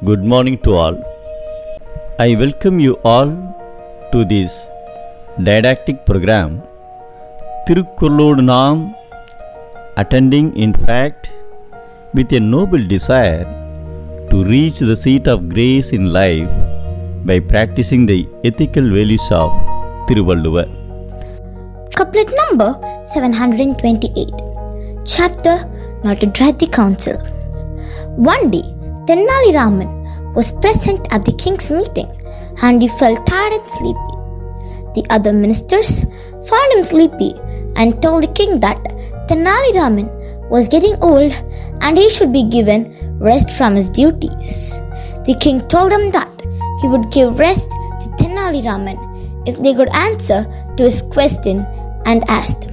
Good morning to all. I welcome you all to this didactic program, Thirukkuralodu Naam, attending in fact with a noble desire to reach the seat of grace in life by practicing the ethical values of Thiruvalluvvar. Couplet number 728. Chapter Not to Dread the Council. One day, Tenali Raman was present at the king's meeting and he felt tired and sleepy. The other ministers found him sleepy and told the king that Tenali Raman was getting old and he should be given rest from his duties. The king told them that he would give rest to Tenali Raman if they could answer to his question and asked,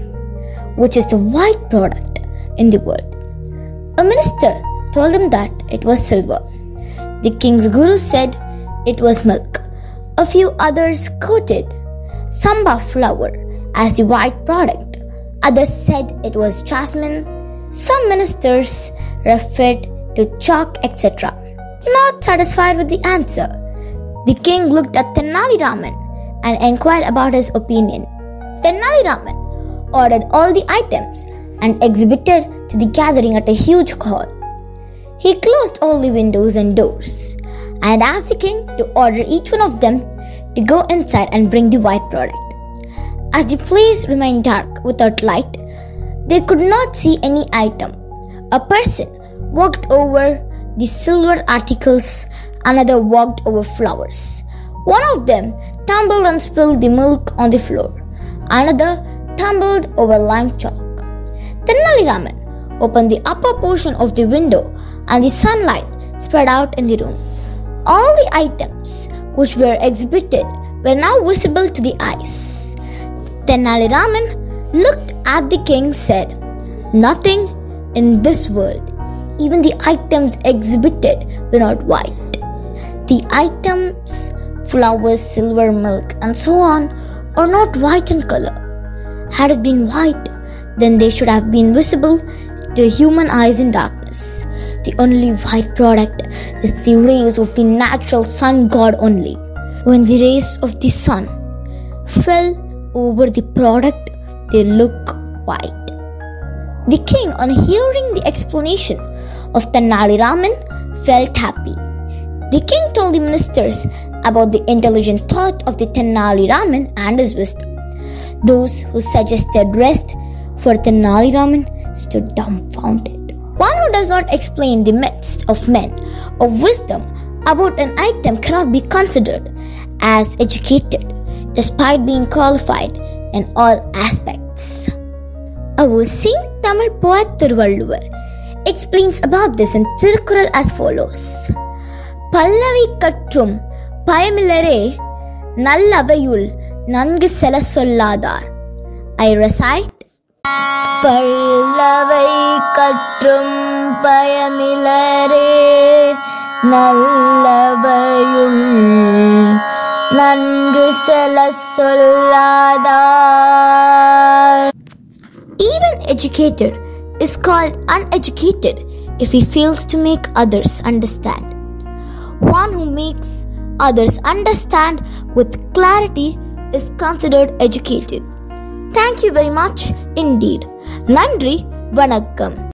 which is the white product in the world? A minister told him that it was silver. The king's guru said it was milk. A few others quoted samba flower as the white product. Others said it was jasmine. Some ministers referred to chalk, etc. Not satisfied with the answer, the king looked at Tenali Raman and inquired about his opinion. Tenali Raman ordered all the items and exhibited to the gathering at a huge hall. He closed all the windows and doors and asked the king to order each one of them to go inside and bring the white product. As the place remained dark without light, they could not see any item. A person walked over the silver articles, another walked over flowers. One of them tumbled and spilled the milk on the floor. Another tumbled over lime chalk. Tenali Raman opened the upper portion of the window and the sunlight spread out in the room. All the items which were exhibited were now visible to the eyes. Tenali Raman looked at the king and said, "Nothing in this world, even the items exhibited, were not white. The items, flowers, silver, milk, and so on, are not white in color. Had it been white, then they should have been visible to human eyes in darkness. The only white product is the rays of the natural sun god only. When the rays of the sun fell over the product, they look white." The king, on hearing the explanation of Tenali Raman, felt happy. The king told the ministers about the intelligent thought of the Tenali Raman and his wisdom. Those who suggested rest for Tenali Raman stood dumbfounded. One who does not explain the myths of men of wisdom about an item cannot be considered as educated, despite being qualified in all aspects. Our Saint Tamil poet Thiruvalluvvar explains about this in Thirukkural as follows: "Pallavi kattrum payamillare nallavayul nangu sela solladar." I recite, "Pallavai kattrum payamillare nallavayul nangu sela solladar." Even educated is called uneducated if he fails to make others understand. One who makes others understand with clarity is considered educated. Thank you very much indeed. Nandri, Vanakkam.